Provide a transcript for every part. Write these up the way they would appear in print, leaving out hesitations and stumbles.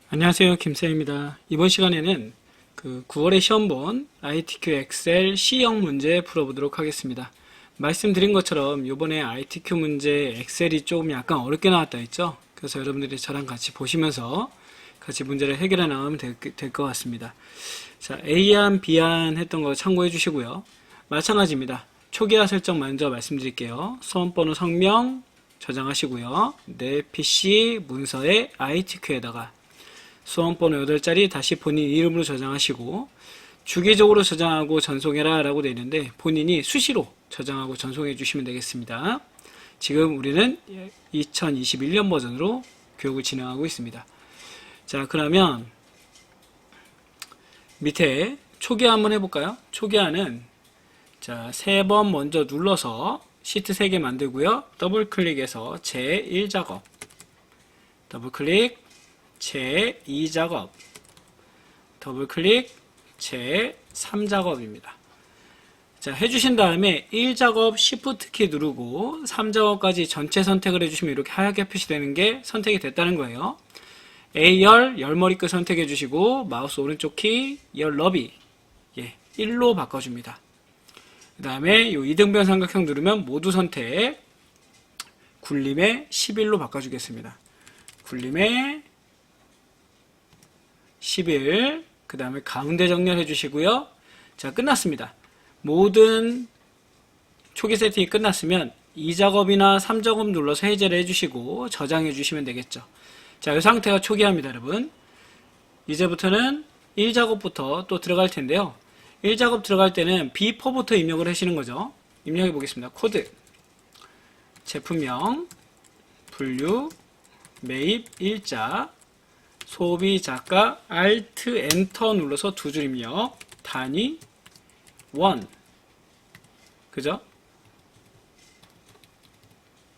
안녕하세요. 김쌤입니다. 이번 시간에는 9월에 시험 본 ITQ 엑셀 C형 문제 풀어보도록 하겠습니다. 말씀드린 것처럼 이번에 ITQ 문제 엑셀이 조금 약간 어렵게 나왔다 했죠. 그래서 여러분들이 저랑 같이 보시면서 같이 문제를 해결해 나가면 될 것 같습니다. 자, A안, B안 했던 거 참고해 주시고요. 마찬가지입니다. 초기화 설정 먼저 말씀드릴게요. 수험번호 성명 저장하시고요. 내 PC 문서에 ITQ에다가 수험번호 8자리 다시 본인 이름으로 저장하시고 주기적으로 저장하고 전송해라 라고 되어 있는데 본인이 수시로 저장하고 전송해 주시면 되겠습니다. 지금 우리는 2021년 버전으로 교육을 진행하고 있습니다. 자, 그러면 밑에 초기화 한번 해볼까요? 초기화는 자, 3번 먼저 눌러서 시트 3개 만들고요. 더블 클릭해서 제1작업 더블 클릭 제2작업, 더블클릭, 제3작업입니다. 자, 해주신 다음에 1작업 Shift 키 누르고 3작업까지 전체 선택을 해주시면 이렇게 하얗게 표시되는 게 선택이 됐다는 거예요. A열, 열머리 끝 선택해 주시고 마우스 오른쪽 키, 열 너비 1로 바꿔줍니다. 그 다음에 이 이등변 삼각형 누르면 모두 선택, 굴림에 11로 바꿔주겠습니다. 굴림에 11, 그 다음에 가운데 정렬해 주시고요. 자, 끝났습니다. 모든 초기 세팅이 끝났으면 2작업이나 3작업 눌러서 해제를 해주시고 저장해 주시면 되겠죠. 자, 이 상태가 초기화입니다, 여러분. 이제부터는 1작업부터 또 들어갈 텐데요. 1작업 들어갈 때는 B4부터 입력을 하시는 거죠. 입력해 보겠습니다. 코드, 제품명, 분류, 매입, 일자, 소비, 작가, Alt, Enter 눌러서 두 줄 입력, 단위, 원, 그죠?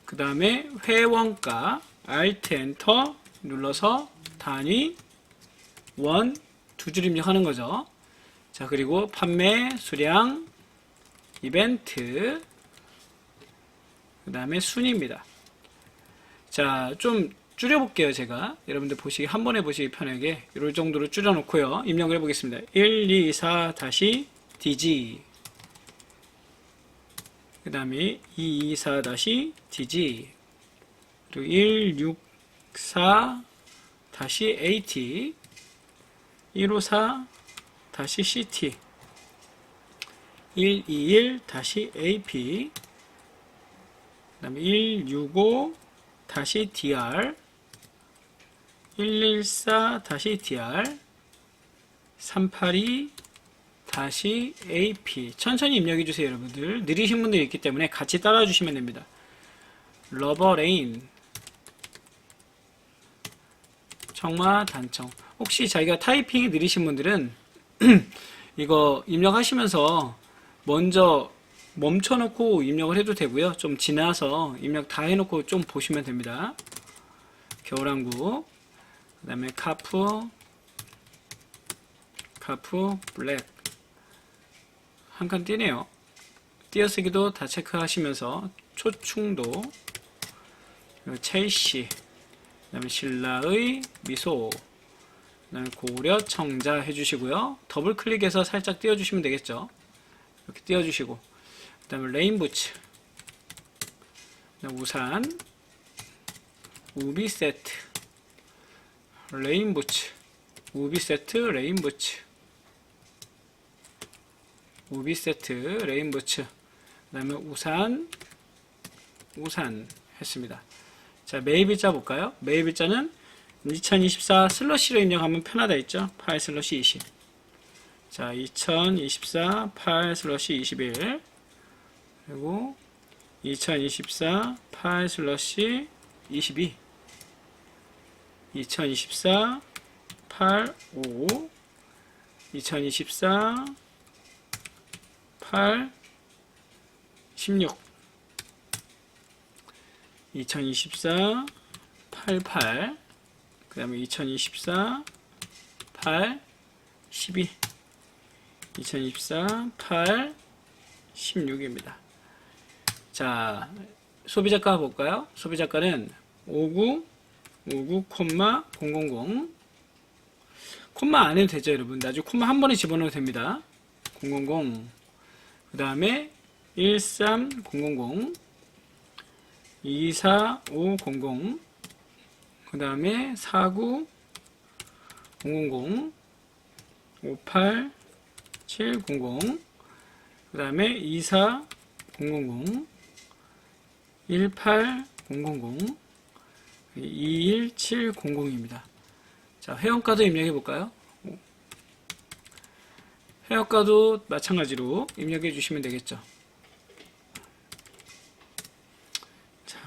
그 다음에 회원가, Alt, Enter 눌러서 단위, 원, 두 줄 입력하는 거죠. 자, 그리고 판매, 수량, 이벤트, 그 다음에 순위입니다. 자, 좀 줄여볼게요. 제가 여러분들 보시기 한 번에 보시기 편하게 이럴 정도로 줄여놓고요. 입력을 해보겠습니다. 124-DG 그 다음에 224-DG 그리고 164-AT 154-CT 121-AP 그 다음에 165-DR 114-DR 382-AP 천천히 입력해 주세요. 여러분들 느리신 분들이 있기 때문에 같이 따라와 주시면 됩니다. 러버레인 청마 단청 혹시 자기가 타이핑이 느리신 분들은 이거 입력하시면서 먼저 멈춰놓고 입력을 해도 되고요. 좀 지나서 입력 다 해놓고 좀 보시면 됩니다. 겨울왕국 그 다음에 카프 블랙 한 칸 띄네요. 띄어쓰기도 다 체크하시면서 초충도 첼시 그 다음에 신라의 미소 그 다음에 고려 청자 해주시고요. 더블 클릭해서 살짝 띄워주시면 되겠죠. 이렇게 띄워주시고 그 다음에 레인부츠 우산 우비 세트 레인부츠 우비 세트 레인부츠 우비 세트 레인부츠 그 다음에 우산 했습니다. 자, 매입일자 볼까요? 매입일자는 2024 슬러시로 입력하면 편하다 했죠. 8/20 자, 2024 8/21 그리고 2024 8/22 2024 8/5 2024 8/16 2024 8/8 그 다음에 2024 8/12 2024 8/16입니다. 자, 소비자가 볼까요? 소비자가는 59, 59, 000 콤마 안 해도 되죠, 여러분. 나중에 콤마 한 번에 집어넣어도 됩니다. 000, 그 다음에 13000, 24500, 그 다음에 49000, 58700, 그 다음에 24000, 18000, 21700입니다. 자, 회원가도 입력해 볼까요? 회원가도 마찬가지로 입력해 주시면 되겠죠. 자,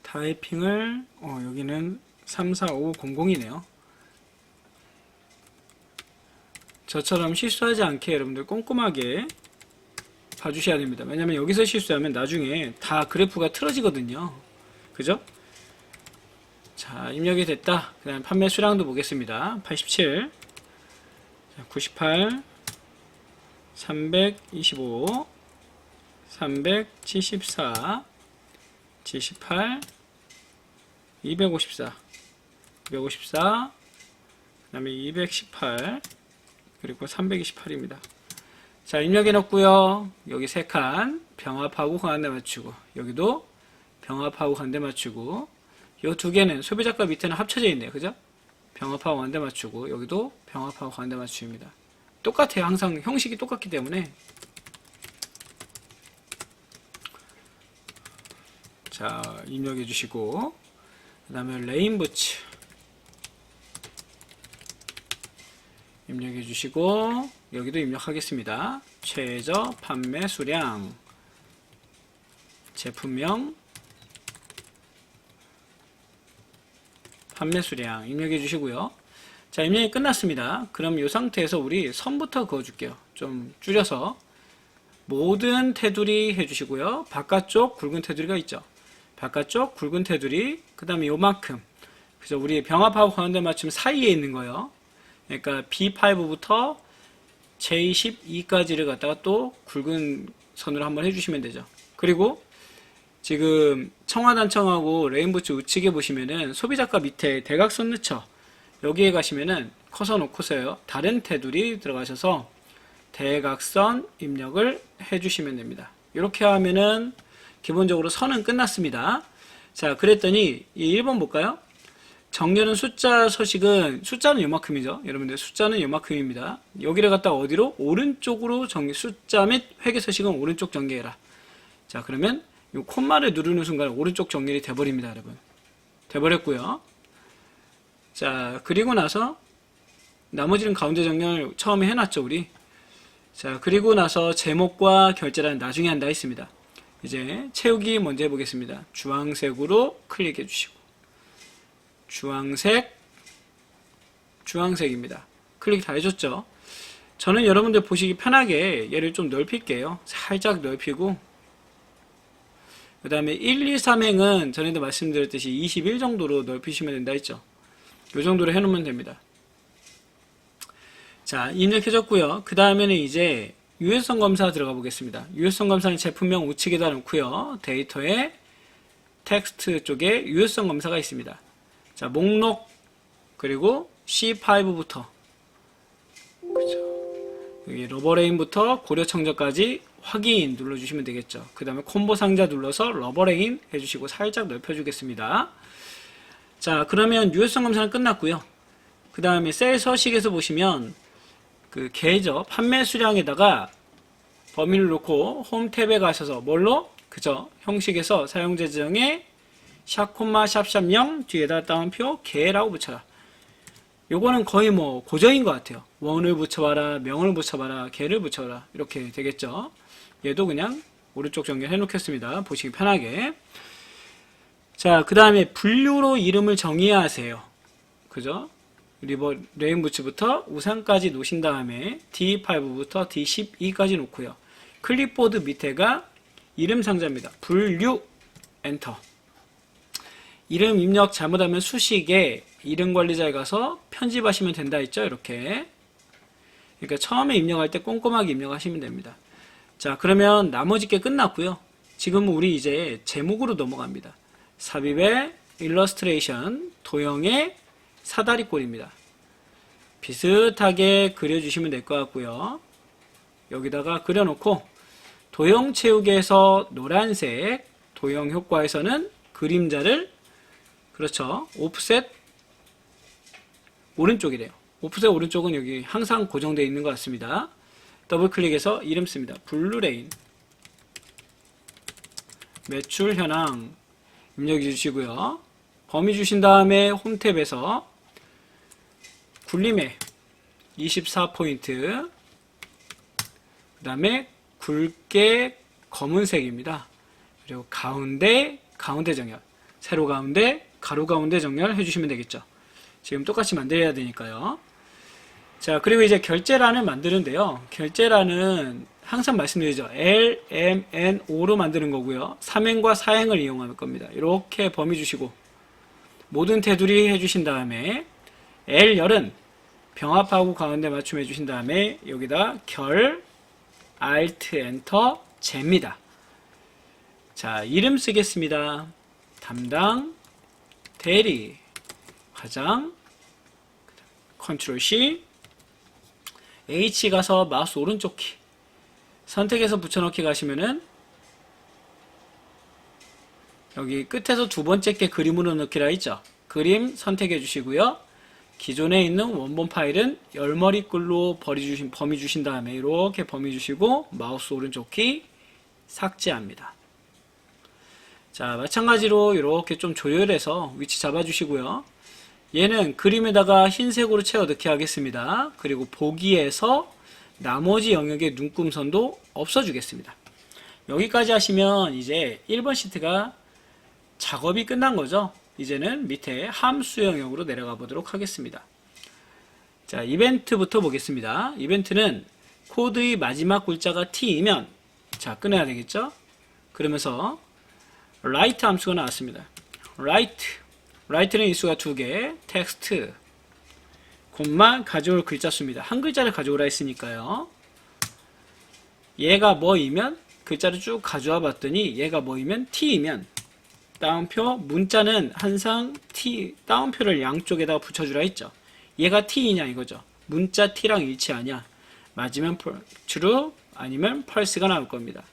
타이핑을 여기는 34500이네요. 저처럼 실수하지 않게 여러분들 꼼꼼하게 봐주셔야 됩니다. 왜냐면 여기서 실수하면 나중에 다 그래프가 틀어지거든요. 그죠? 자, 입력이 됐다. 그 다음 판매 수량도 보겠습니다. 87, 98, 325, 374, 78, 254, 254, 그 다음에 218, 그리고 328입니다. 자, 입력해 놓고요. 여기 3칸 병합하고 가운데 맞추고, 여기도 병합하고 가운데 맞추고, 이 두 개는 소비자가 밑에는 합쳐져 있네요. 그죠? 병합하고 가운데 맞추고, 여기도 병합하고 가운데 맞추입니다. 똑같아요. 항상 형식이 똑같기 때문에. 자, 입력해 주시고, 그 다음에 레인부츠 입력해 주시고, 여기도 입력하겠습니다. 최저 판매 수량, 제품명, 판매 수량 입력해 주시고요. 자, 입력이 끝났습니다. 그럼 이 상태에서 우리 선부터 그어줄게요. 좀 줄여서 모든 테두리 해주시고요. 바깥쪽 굵은 테두리가 있죠. 바깥쪽 굵은 테두리, 그 다음에 요만큼, 그죠? 우리 병합하고 가운데 맞춤 사이에 있는 거요. 그러니까 B5부터 J12까지를 갖다가 또 굵은 선으로 한번 해주시면 되죠. 그리고 지금 청화단청하고 레인부츠 우측에 보시면은 소비자가 밑에 대각선 넣죠. 여기에 가시면은 커서 놓고서요. 다른 테두리 들어가셔서 대각선 입력을 해주시면 됩니다. 이렇게 하면은 기본적으로 선은 끝났습니다. 자, 그랬더니 이 1번 볼까요? 정렬은 숫자 서식은, 숫자는 요만큼이죠. 여러분들 숫자는 요만큼입니다. 여기를 갖다 어디로? 오른쪽으로 숫자 및 회계 서식은 오른쪽 전개해라. 자, 그러면 이 콤마를 누르는 순간 오른쪽 정렬이 돼버립니다, 여러분. 돼버렸고요. 자, 그리고 나서 나머지는 가운데 정렬 처음에 해놨죠, 우리. 자, 그리고 나서 제목과 결제란 나중에 한다 했습니다. 이제 채우기 먼저 해보겠습니다. 주황색으로 클릭해 주시고, 주황색입니다. 클릭 다 해줬죠. 저는 여러분들 보시기 편하게 얘를 좀 넓힐게요. 살짝 넓히고, 그 다음에 1, 2, 3행은 전에도 말씀드렸듯이 21 정도로 넓히시면 된다 했죠. 이 정도로 해놓으면 됩니다. 자, 입력해줬고요. 그 다음에는 이제 유효성 검사 들어가 보겠습니다. 유효성 검사는 제품명 우측에다 놓고요. 데이터에 텍스트 쪽에 유효성 검사가 있습니다. 자, 목록, 그리고 C5부터, 그죠? 여기 러버레인부터 고려청정까지 확인 눌러주시면 되겠죠. 그 다음에 콤보 상자 눌러서 러버레인 해주시고 살짝 넓혀주겠습니다. 자, 그러면 유효성 검사는 끝났고요. 그 다음에 셀 서식에서 보시면 그 계좌 판매 수량에다가 범위를 놓고 홈 탭에 가셔서 뭘로? 그죠? 형식에서 사용자 지정에 샵 콤마 샵샵 0 뒤에다 따옴표 개라고 붙여라. 요거는 거의 뭐 고정인 것 같아요. 원을 붙여봐라, 명을 붙여봐라, 개를 붙여봐라, 이렇게 되겠죠. 얘도 그냥 오른쪽 정렬 해놓겠습니다. 보시기 편하게. 자, 그 다음에 분류로 이름을 정의해야 하세요. 그죠? 레인부츠부터 우산까지 놓으신 다음에 D5부터 D12까지 놓고요. 클립보드 밑에가 이름 상자입니다. 분류, 엔터. 이름 입력 잘못하면 수식에 이름 관리자에 가서 편집하시면 된다 했죠. 이렇게. 그러니까 처음에 입력할 때 꼼꼼하게 입력하시면 됩니다. 자, 그러면 나머지 게 끝났고요. 지금은 우리 이제 제목으로 넘어갑니다. 삽입의 일러스트레이션, 도형의 사다리꼴입니다. 비슷하게 그려주시면 될 것 같고요. 여기다가 그려놓고 도형 채우기에서 노란색, 도형 효과에서는 그림자를 그렇죠. 오프셋 오른쪽이래요. 오프셋 오른쪽은 여기 항상 고정되어 있는 것 같습니다. 더블 클릭해서 이름 씁니다. 블루레인 매출 현황 입력해 주시고요. 범위 주신 다음에 홈탭에서 굴림에 24포인트 그 다음에 굵게 검은색입니다. 그리고 가운데 정렬 세로 가운데 가로 가운데 정렬 해주시면 되겠죠. 지금 똑같이 만들어야 되니까요. 자, 그리고 이제 결제란을 만드는데요. 결제란은 항상 말씀드리죠. L, M, N, O로 만드는 거고요. 3행과 4행을 이용할 겁니다. 이렇게 범위 주시고 모든 테두리 해주신 다음에 L열은 병합하고 가운데 맞춤 해주신 다음에 여기다 결, Alt, Enter, Z입니다. 자, 이름 쓰겠습니다. 담당, 대리, 과장, Ctrl C, H 가서 마우스 오른쪽 키, 선택해서 붙여넣기 가시면은 여기 끝에서 두 번째 게 그림으로 넣기라 있죠. 그림 선택해 주시고요. 기존에 있는 원본 파일은 열머리글로 범위 주신 다음에 이렇게 범위 주시고 마우스 오른쪽 키 삭제합니다. 자, 마찬가지로 이렇게 좀 조율해서 위치 잡아 주시고요. 얘는 그림에다가 흰색으로 채워 넣기 하겠습니다. 그리고 보기에서 나머지 영역의 눈금선도 없어 주겠습니다. 여기까지 하시면 이제 1번 시트가 작업이 끝난 거죠. 이제는 밑에 함수 영역으로 내려가 보도록 하겠습니다. 자, 이벤트부터 보겠습니다. 이벤트는 코드의 마지막 글자가 T이면 자, 끊어야 되겠죠? 그러면서 write 함수가 나왔습니다. write는 인수가 2개, text, 콤마 가져올 글자 수입니다. 한 글자를 가져오라 했으니까요. 얘가 뭐이면 글자를 쭉 가져와 봤더니 얘가 뭐이면 T이면 따옴표, 문자는 항상 T, 따옴표를 양쪽에다가 붙여주라 했죠. 얘가 T이냐 이거죠. 문자 T랑 일치하냐. 맞으면 true, 아니면 false가 나올 겁니다.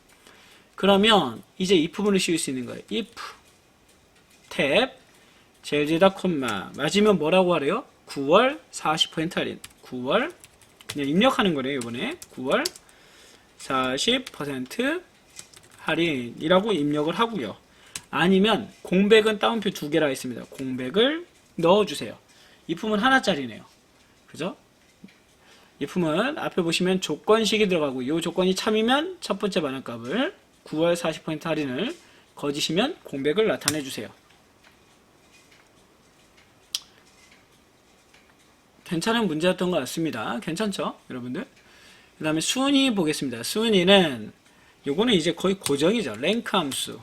그러면 이제 if 부분을 씌울 수 있는 거예요. if, 탭, 제일 뒤에다 콤마, 맞으면 뭐라고 하래요? 9월 40% 할인. 9월, 그냥 입력하는 거래요, 이번에. 9월 40% 할인이라고 입력을 하고요. 아니면 공백은 따옴표 2개라 했습니다. 공백을 넣어주세요. if는 하나짜리네요. 그죠? if는 앞에 보시면 조건식이 들어가고 이 조건이 참이면 첫 번째 반응값을 9월 40% 할인을 거짓이면 공백을 나타내 주세요. 괜찮은 문제였던 것 같습니다. 괜찮죠? 여러분들? 그 다음에 순위 보겠습니다. 순위는 요거는 이제 거의 고정이죠. 랭크 함수.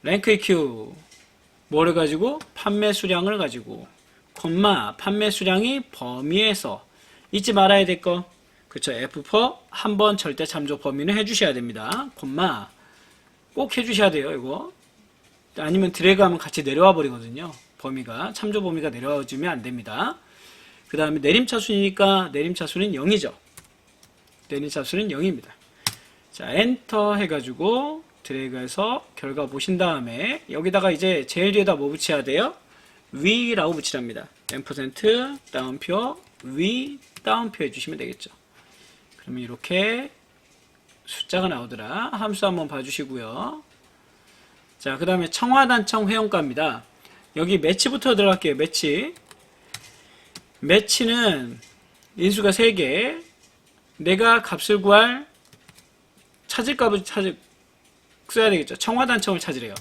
랭크의 Q 뭐를 가지고? 판매 수량을 가지고 콤마 판매 수량이 범위에서 잊지 말아야 될 거 그쵸 F4 한번 절대 참조 범위는 해주셔야 됩니다. 콤마 꼭 해주셔야 돼요. 이거 아니면 드래그하면 같이 내려와 버리거든요. 범위가 참조 범위가 내려와 주면 안 됩니다. 그 다음에 내림차수니까 내림차수는 0이죠. 내림차수는 0입니다. 자, 엔터 해가지고 드래그해서 결과 보신 다음에 여기다가 이제 제일 뒤에다 뭐 붙여야 돼요? 위라고 붙이랍니다. %, 다운표, 위, 다운표 해주시면 되겠죠. 그러면 이렇게 숫자가 나오더라. 함수 한번 봐주시고요. 자, 그 다음에 청와단청 회원가입니다. 여기 매치부터 들어갈게요. 매치는 인수가 3개. 내가 값을 구할 찾을 값을 써야 되겠죠. 청와단청을 찾으래요.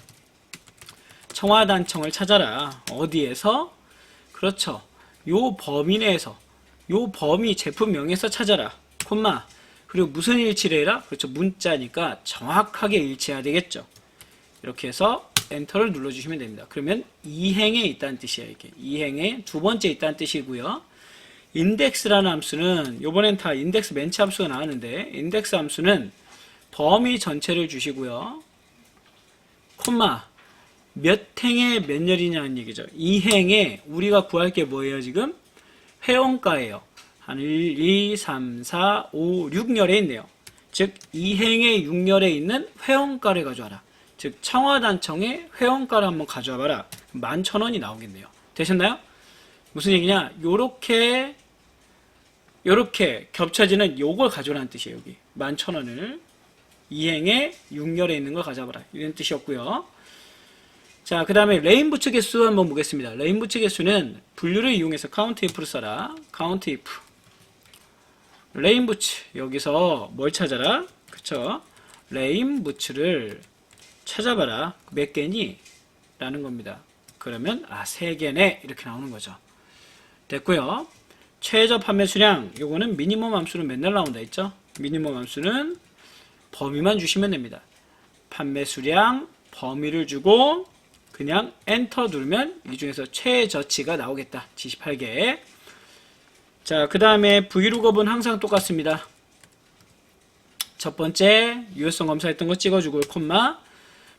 청와단청을 찾아라. 어디에서? 그렇죠. 요 범위 내에서 요 범위 제품명에서 찾아라. 콤마 그리고 무슨 일치를 해라? 그렇죠. 문자니까 정확하게 일치해야 되겠죠. 이렇게 해서 엔터를 눌러주시면 됩니다. 그러면 2행에 있다는 뜻이에요. 이게 2행에 두 번째 있다는 뜻이고요. 인덱스라는 함수는 요번엔 다 인덱스 멘치 함수가 나왔는데 인덱스 함수는 범위 전체를 주시고요. 콤마 몇 행에 몇 열이냐는 얘기죠. 이 행에 우리가 구할 게 뭐예요, 지금? 회원가예요. 한 1, 2, 3, 4, 5, 6열에 있네요. 즉, 이 행의 6열에 있는 회원가를 가져와라. 즉, 청와단청의 회원가를 한번 가져와 봐라. 11,000원이 나오겠네요. 되셨나요? 무슨 얘기냐? 요렇게 겹쳐지는 요걸 가져오라는 뜻이에요, 여기. 11,000원을. 이행의 6열에 있는 걸 가져와라. 이런 뜻이었고요. 자, 그 다음에 레인부츠 개수 한번 보겠습니다. 레인부츠 개수는 분류를 이용해서 카운트 if를 써라. 카운트 if. 레인부츠. 여기서 뭘 찾아라? 그쵸? 레인부츠를 찾아봐라. 몇 개니? 라는 겁니다. 그러면, 3개네. 이렇게 나오는 거죠. 됐고요. 최저 판매 수량. 요거는 미니멈 함수는 맨날 나온다 했죠? 미니멈 함수는 범위만 주시면 됩니다. 판매 수량, 범위를 주고, 그냥 엔터 누르면 이 중에서 최저치가 나오겠다. 78개. 자, 그 다음에 vlookup은 항상 똑같습니다. 첫 번째 유효성 검사했던 거 찍어주고 콤마.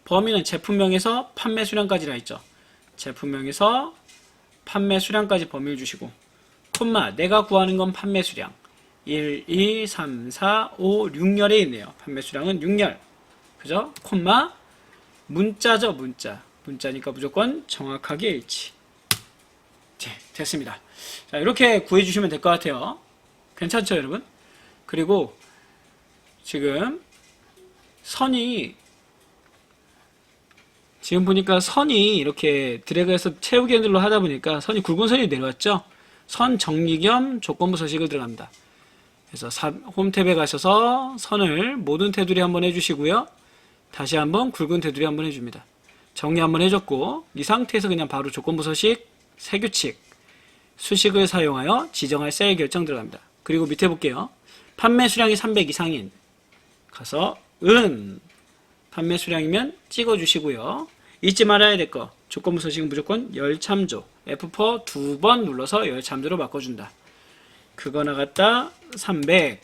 범위는 제품명에서 판매 수량까지라 했죠. 제품명에서 판매 수량까지 범위를 주시고 콤마. 내가 구하는 건 판매 수량 1, 2, 3, 4, 5, 6열에 있네요. 판매 수량은 6열. 그죠? 콤마. 문자죠, 문자. 문자니까 무조건 정확하게 일치. 네, 됐습니다. 자, 이렇게 구해주시면 될 것 같아요. 괜찮죠, 여러분? 그리고 지금 지금 보니까 선이 이렇게 드래그해서 채우기 핸들로 하다 보니까 선이 굵은 선이 내려왔죠? 선 정리 겸 조건부 서식을 들어갑니다. 그래서 홈 탭에 가셔서 선을 모든 테두리 한번 해주시고요. 다시 한번 굵은 테두리 한번 해줍니다. 정리 한번 해줬고 이 상태에서 그냥 바로 조건부 서식, 세규칙, 수식을 사용하여 지정할 셀 결정 들어갑니다. 그리고 밑에 볼게요. 판매 수량이 300 이상인 가서 판매 수량이면 찍어주시고요. 잊지 말아야 될 거 조건부 서식은 무조건 열참조 F4 2번 눌러서 열참조로 바꿔준다. 그거 나갔다 300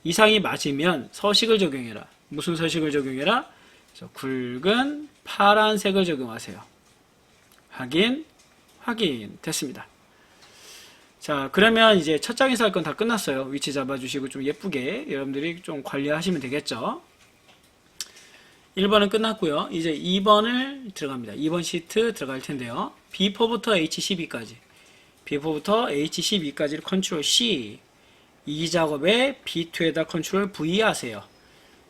이상이 맞으면 서식을 적용해라. 무슨 서식을 적용해라? 굵은 파란색을 적용하세요. 확인 됐습니다. 자, 그러면 이제 첫 장에서 할 건 다 끝났어요. 위치 잡아주시고 좀 예쁘게 여러분들이 좀 관리하시면 되겠죠. 1번은 끝났고요. 이제 2번을 들어갑니다. 2번 시트 들어갈 텐데요. B4부터 H12까지 B4부터 H12까지를 컨트롤 C 이 작업에 B2에다 컨트롤 V 하세요.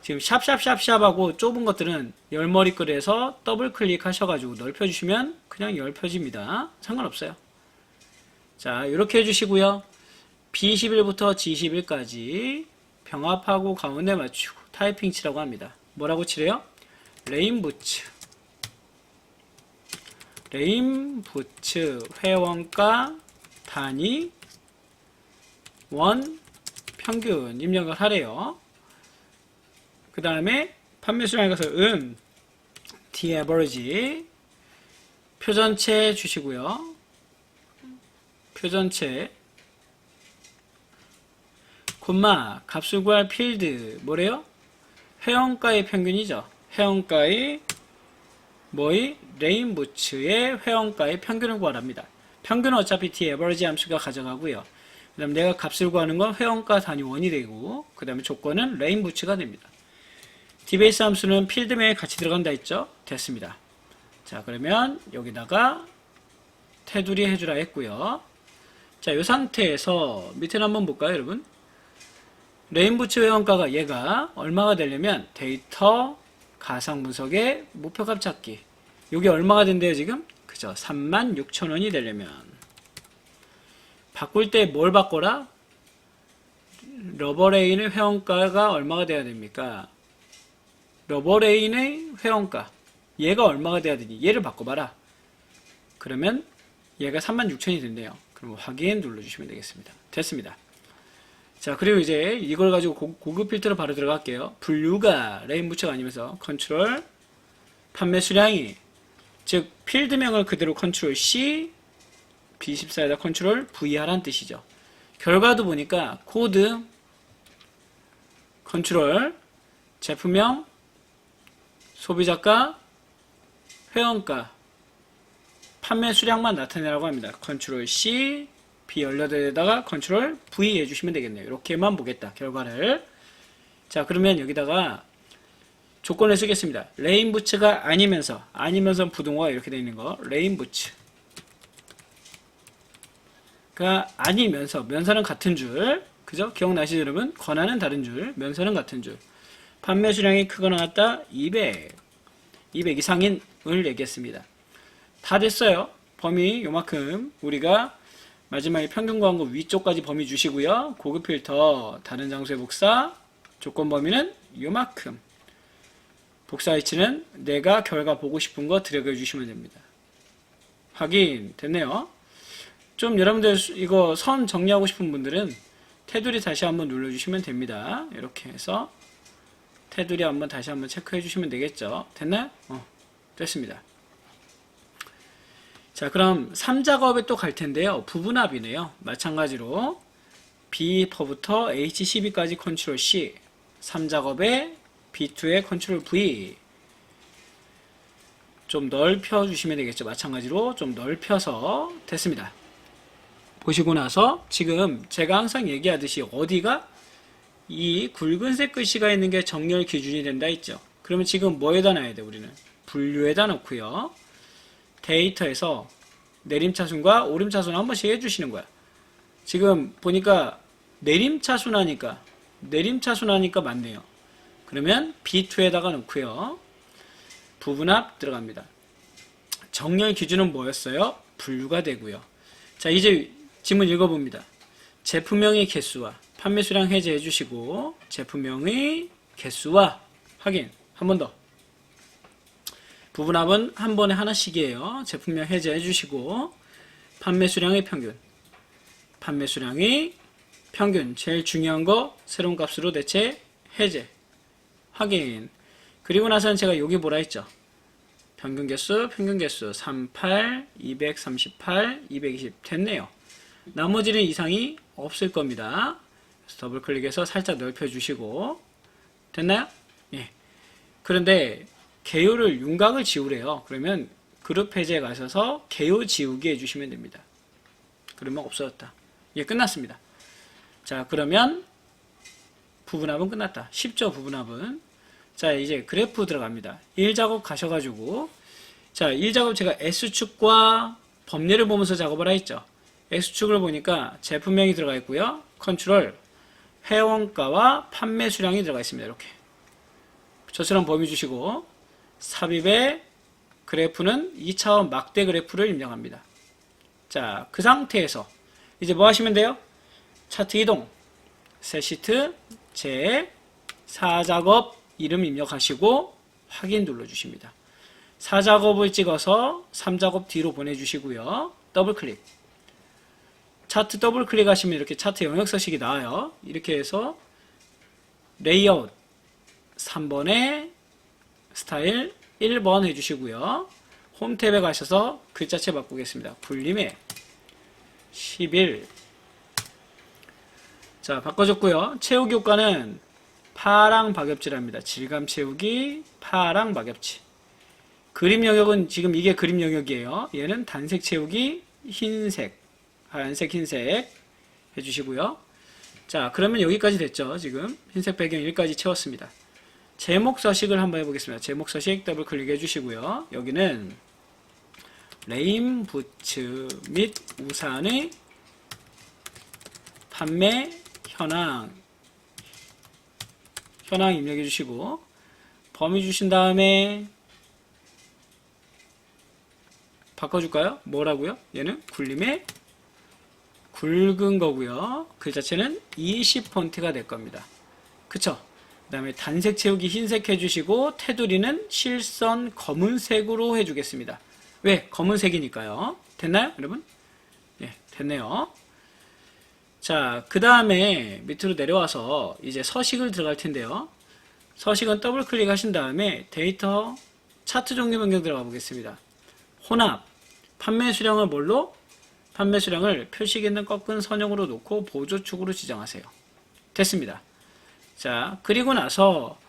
지금 샵샵샵샵하고 좁은 것들은 열머리글에서 더블 클릭하셔가지고 넓혀주시면 그냥 넓혀집니다. 상관없어요. 자, 이렇게 해주시고요. B11부터 G11까지 병합하고 가운데 맞추고 타이핑 치라고 합니다. 뭐라고 치래요? 레인부츠 회원가 단위 원 평균 입력을 하래요. 그 다음에 판매 수량에 가서 T average 표전체 주시고요. 표전체 콤마 값을 구할 필드 뭐래요? 회원가의 평균이죠. 회원가의 레인부츠의 회원가의 평균을 구하랍니다. 평균은 어차피 T average 함수가 가져가고요. 그 다음에 내가 값을 구하는 건 회원가 단위 1이 되고 그 다음에 조건은 레인부츠가 됩니다. dbase 함수는 필드명에 같이 들어간다 했죠? 됐습니다. 자, 그러면 여기다가 테두리 해주라 했고요. 자, 이 상태에서 밑에는 한번 볼까요, 여러분? 레인부츠 회원가가 얘가 얼마가 되려면 데이터 가상 분석의 목표값 찾기. 이게 얼마가 된대요, 지금? 그죠? 36,000원이 되려면 바꿀 때 뭘 바꿔라? 러버레인의 회원가가 얼마가 돼야 됩니까? 러버레인의 회원가 얘가 얼마가 돼야 되니? 얘를 바꿔봐라. 그러면 얘가 36,000이 된대요. 그럼 확인 눌러주시면 되겠습니다. 됐습니다. 자, 그리고 이제 이걸 가지고 고급 필터로 바로 들어갈게요. 분류가 레인부츠가 아니면서 컨트롤 판매 수량이 즉 필드명을 그대로 컨트롤 C B14에다 컨트롤 V 하라는 뜻이죠. 결과도 보니까 코드 컨트롤 제품명 소비자가 회원가, 판매 수량만 나타내라고 합니다. 컨트롤 C, B 연료대에다가 컨트롤 V 해주시면 되겠네요. 이렇게만 보겠다, 결과를. 자, 그러면 여기다가 조건을 쓰겠습니다. 레인부츠가 아니면서 부등호가 이렇게 되어 있는 거, 레인부츠가 아니면서, 면사는 같은 줄, 그죠? 기억나시죠, 여러분? 권한은 다른 줄, 면사는 같은 줄. 판매 수량이 크거나 같다, 200 이상인을 얘기했습니다. 다 됐어요. 범위 요만큼. 우리가 마지막에 평균 광고 위쪽까지 범위 주시고요. 고급 필터, 다른 장소의 복사, 조건 범위는 요만큼. 복사 위치는 내가 결과 보고 싶은 거 드래그 해주시면 됩니다. 확인 됐네요. 좀 여러분들 이거 선 정리하고 싶은 분들은 테두리 다시 한번 눌러주시면 됩니다. 이렇게 해서 테두리 한번 다시 한번 체크해 주시면 되겠죠. 됐나요? 됐습니다. 자, 그럼 3작업에 또 갈 텐데요. 부분합이네요. 마찬가지로 B4부터 H12까지 컨트롤 C, 3작업에 B2에 컨트롤 V. 좀 넓혀 주시면 되겠죠. 마찬가지로 좀 넓혀서 됐습니다. 보시고 나서 지금 제가 항상 얘기하듯이 어디가 이 굵은색 글씨가 있는 게 정렬 기준이 된다 했죠. 그러면 지금 뭐에다 놔야 돼? 우리는 분류에다 놓고요. 데이터에서 내림차순과 오름차순 한 번씩 해주시는 거야. 지금 보니까 내림차순 하니까 맞네요. 그러면 B2에다가 놓고요. 부분합 들어갑니다. 정렬 기준은 뭐였어요? 분류가 되고요. 자, 이제 지문 읽어봅니다. 제품명의 개수와 판매 수량 해제해 주시고, 제품명의 개수와 확인 한 번 더. 부분합은 한 번에 하나씩이에요. 제품명 해제해 주시고, 판매 수량의 평균, 판매 수량의 평균, 제일 중요한 거 새로운 값으로 대체 해제 확인. 그리고 나서는 제가 여기 뭐라 했죠? 평균 개수 38, 238, 220 됐네요. 나머지는 이상이 없을 겁니다. 더블 클릭해서 살짝 넓혀 주시고, 됐나요? 예. 그런데 개요를 윤곽을 지우래요. 그러면 그룹 해제에 가셔서 개요 지우기 해주시면 됩니다. 그러면 없어졌다. 예, 끝났습니다. 자, 그러면 부분합은 끝났다. 쉽죠, 부분합은. 자, 이제 그래프 들어갑니다. 1작업 가셔가지고, 자, 1작업 제가 S축과 범례를 보면서 작업을 했죠. X축을 보니까 제품명이 들어가 있고요. 컨트롤, 회원가와 판매 수량이 들어가 있습니다. 이렇게. 저처럼 범위 주시고, 삽입의 그래프는 2차원 막대 그래프를 입력합니다. 자, 그 상태에서 이제 뭐 하시면 돼요? 차트 이동, 새 시트, 제 4작업 이름 입력하시고 확인 눌러주십니다. 4작업을 찍어서 3작업 뒤로 보내주시고요. 더블 클릭. 차트 더블 클릭하시면 이렇게 차트 영역 서식이 나와요. 이렇게 해서 레이아웃 3번에 스타일 1번 해주시고요. 홈 탭에 가셔서 글자체 바꾸겠습니다. 불림에 11. 자, 바꿔줬고요. 채우기 효과는 파랑 박엽지랍니다. 질감 채우기, 파랑 박엽지. 그림 영역은 지금 이게 그림 영역이에요. 얘는 단색 채우기, 흰색, 하얀색, 흰색 해주시고요. 자, 그러면 여기까지 됐죠. 지금 흰색 배경 1까지 채웠습니다. 제목 서식을 한번 해보겠습니다. 제목 서식 더블 클릭해 주시고요. 여기는 레인 부츠 및 우산의 판매 현황 입력해 주시고, 범위 주신 다음에 바꿔줄까요? 뭐라고요? 얘는 굴림의 굵은 거고요. 글자체는 20폰트가 될 겁니다. 그쵸? 그 다음에 단색 채우기 흰색 해주시고, 테두리는 실선 검은색으로 해주겠습니다. 왜? 검은색이니까요. 됐나요, 여러분? 예, 됐네요. 자, 그 다음에 밑으로 내려와서 이제 서식을 들어갈 텐데요. 서식은 더블 클릭하신 다음에 데이터 차트 종류 변경 들어가 보겠습니다. 혼합, 판매 수량을 뭘로? 판매 수량을 표식 있는 꺾은 선형으로 놓고 보조축으로 지정하세요. 됐습니다. 자, 그리고 나서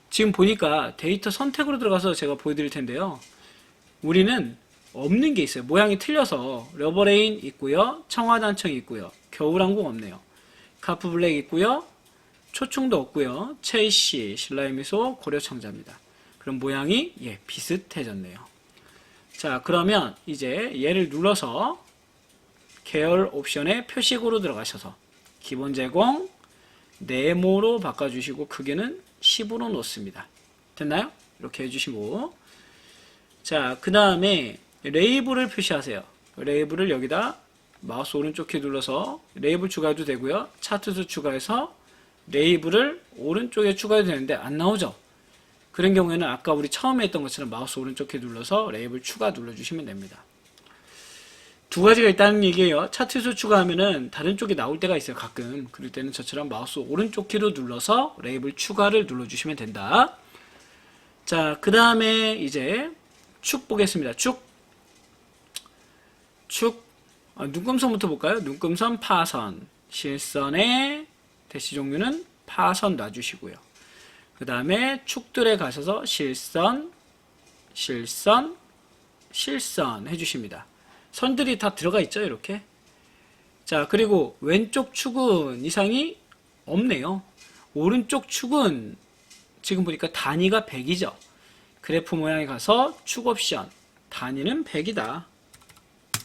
지금 보니까 데이터 선택으로 들어가서 제가 보여드릴 텐데요. 우리는 없는 게 있어요. 모양이 틀려서 러버레인 있고요. 청화단청 있고요. 겨울왕국 없네요. 카프블랙 있고요. 초충도 없고요. 첼시, 신라의미소, 고려청자입니다. 그럼 모양이 비슷해졌네요. 자, 그러면 이제 얘를 눌러서 계열 옵션에 표식으로 들어가셔서 기본 제공 네모로 바꿔주시고 크기는 10으로 놓습니다. 됐나요? 이렇게 해주시고, 자, 그 다음에 레이블을 표시하세요. 레이블을 여기다 마우스 오른쪽 키 눌러서 레이블 추가해도 되고요. 차트도 추가해서 레이블을 오른쪽에 추가해도 되는데 안 나오죠? 그런 경우에는 아까 우리 처음에 했던 것처럼 마우스 오른쪽 키 눌러서 레이블 추가 눌러주시면 됩니다. 두 가지가 있다는 얘기예요. 차트수 추가하면은 다른 쪽이 나올 때가 있어요. 가끔. 그럴 때는 저처럼 마우스 오른쪽 키로 눌러서 레이블 추가를 눌러주시면 된다. 자, 그 다음에 이제 축 보겠습니다. 축. 눈금선부터 볼까요? 눈금선 파선. 실선의 대시 종류는 파선 놔주시고요. 그 다음에 축들에 가셔서 실선, 실선, 실선 해주십니다. 선들이 다 들어가 있죠, 이렇게. 자, 그리고 왼쪽 축은 이상이 없네요. 오른쪽 축은 지금 보니까 단위가 100이죠. 그래프 모양에 가서 축 옵션, 단위는 100이다.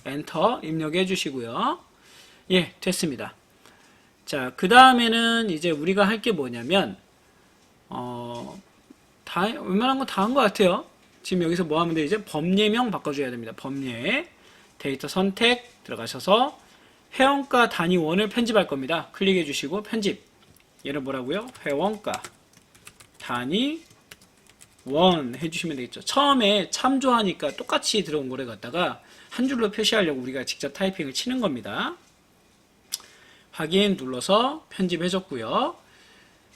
엔터 입력해 주시고요. 예, 됐습니다. 자, 그 다음에는 이제 우리가 할 게 뭐냐면, 웬만한 거 다 한 것 같아요. 지금 여기서 뭐 하면 돼? 이제 범례명 바꿔줘야 됩니다. 범례. 데이터 선택 들어가셔서 회원가 단위 원을 편집할 겁니다. 클릭해 주시고 편집. 얘를 뭐라고요? 회원가 단위 원 해주시면 되겠죠. 처음에 참조하니까 똑같이 들어온 거를 갖다가 한 줄로 표시하려고 우리가 직접 타이핑을 치는 겁니다. 확인 눌러서 편집해줬고요.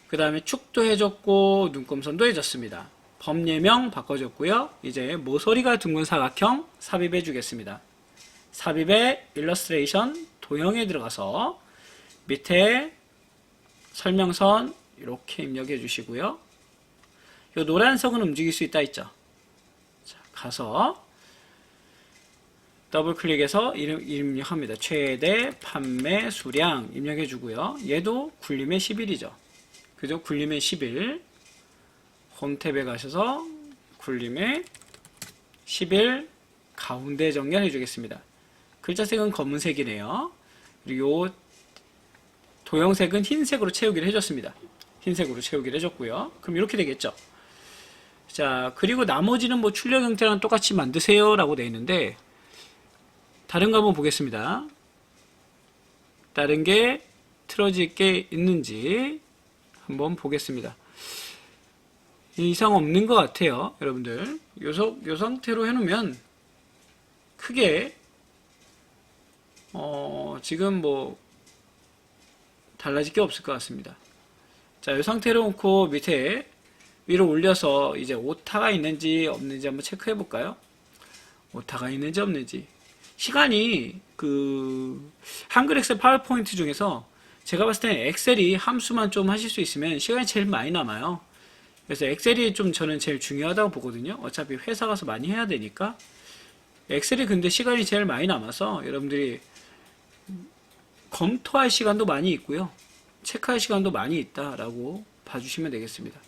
그 다음에 축도 해줬고 눈금선도 해줬습니다. 범례명 바꿔줬고요. 이제 모서리가 둥근 사각형 삽입해 주겠습니다. 삽입에 일러스트레이션 도형에 들어가서 밑에 설명선 이렇게 입력해 주시고요. 이 노란색은 움직일 수 있다 있죠. 자, 가서 더블 클릭해서 입력합니다. 최대 판매 수량 입력해 주고요. 얘도 굴림의 10일이죠. 그죠? 굴림의 10일. 홈 탭에 가셔서 굴림의 10일 가운데 정렬해 주겠습니다. 글자색은 검은색이네요. 그리고 도형색은 흰색으로 채우기를 해줬습니다. 흰색으로 채우기를 해줬고요. 그럼 이렇게 되겠죠. 자, 그리고 나머지는 뭐 출력 형태랑 똑같이 만드세요 라고 되어 있는데 다른 거 한번 보겠습니다. 다른 게 틀어질 게 있는지 한번 보겠습니다. 이상 없는 것 같아요. 여러분들 요 상태로 해놓으면 크게 지금 뭐 달라질 게 없을 것 같습니다. 자, 이 상태로 놓고 밑에 위로 올려서 이제 오타가 있는지 없는지 한번 체크해 볼까요? 오타가 있는지 없는지. 시간이 한글 엑셀 파워포인트 중에서 제가 봤을 때는 엑셀이 함수만 좀 하실 수 있으면 시간이 제일 많이 남아요. 그래서 엑셀이 좀 저는 제일 중요하다고 보거든요. 어차피 회사 가서 많이 해야 되니까. 엑셀이 근데 시간이 제일 많이 남아서 여러분들이 검토할 시간도 많이 있고요. 체크할 시간도 많이 있다라고 봐주시면 되겠습니다.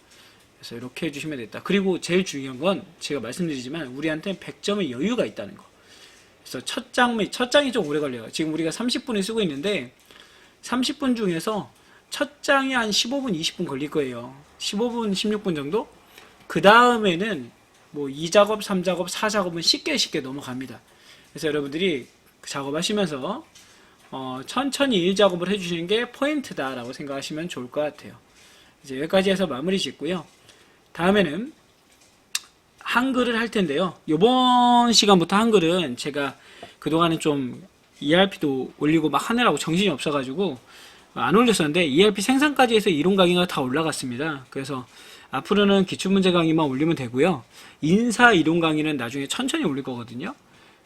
그래서 이렇게 해주시면 되겠다. 그리고 제일 중요한 건 제가 말씀드리지만 우리한테 100점의 여유가 있다는 거. 그래서 첫 장이 좀 오래 걸려요. 지금 우리가 30분을 쓰고 있는데 30분 중에서 첫 장이 한 15분, 20분 걸릴 거예요. 15분, 16분 정도? 그 다음에는 뭐 2작업, 3작업, 4작업은 쉽게 넘어갑니다. 그래서 여러분들이 작업하시면서 천천히 1작업을 해주시는 게 포인트다라고 생각하시면 좋을 것 같아요. 이제 여기까지 해서 마무리 짓고요. 다음에는 한글을 할 텐데요. 이번 시간부터 한글은 제가 그동안은 좀 ERP도 올리고 막 하느라고 정신이 없어가지고 안 올렸었는데 ERP 생산까지 해서 이론 강의가 다 올라갔습니다. 그래서 앞으로는 기출문제 강의만 올리면 되고요. 인사 이론 강의는 나중에 천천히 올릴 거거든요.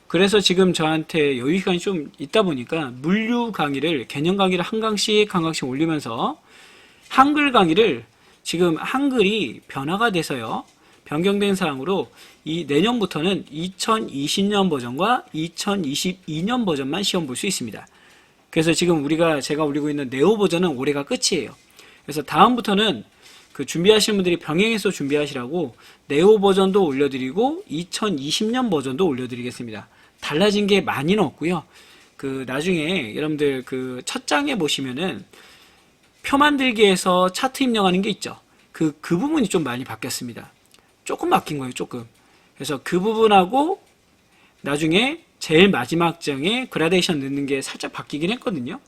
그래서 지금 저한테 여유 시간이 좀 있다 보니까 물류 강의를 개념 강의를 한 강씩 올리면서 한글 강의를 지금 한글이 변화가 돼서요. 변경된 사항으로 이 내년부터는 2020년 버전과 2022년 버전만 시험 볼 수 있습니다. 그래서 지금 제가 올리고 있는 네오 버전은 올해가 끝이에요. 그래서 다음부터는 그 준비하시는 분들이 병행해서 준비하시라고 네오 버전도 올려드리고 2020년 버전도 올려드리겠습니다. 달라진 게 많이는 없고요. 그 나중에 여러분들 그 첫 장에 보시면은 표 만들기에서 차트 입력하는 게 있죠. 그 부분이 좀 많이 바뀌었습니다. 조금 바뀐 거예요, 조금. 그래서 그 부분하고 나중에 제일 마지막 장에 그라데이션 넣는 게 살짝 바뀌긴 했거든요.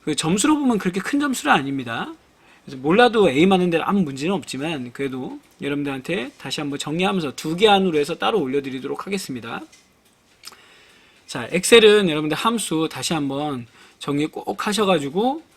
그 점수로 보면 그렇게 큰 점수는 아닙니다. 그래서 몰라도 A 맞는 데는 아무 문제는 없지만 그래도 여러분들한테 다시 한번 정리하면서 2개 안으로 해서 따로 올려드리도록 하겠습니다. 자, 엑셀은 여러분들 함수 다시 한번 정리 꼭 하셔가지고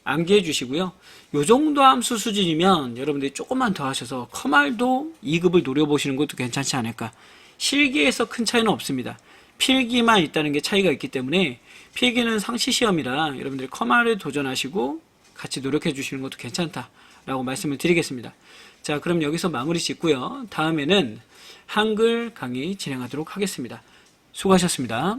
암기해 주시고요. 요 정도 함수 수준이면 여러분들이 조금만 더 하셔서 커말도 2급을 노려보시는 것도 괜찮지 않을까. 실기에서 큰 차이는 없습니다. 필기만 있다는 게 차이가 있기 때문에 필기는 상시 시험이라 여러분들이 커말에 도전하시고 같이 노력해 주시는 것도 괜찮다라고 말씀을 드리겠습니다. 자, 그럼 여기서 마무리 짓고요. 다음에는 한글 강의 진행하도록 하겠습니다. 수고하셨습니다.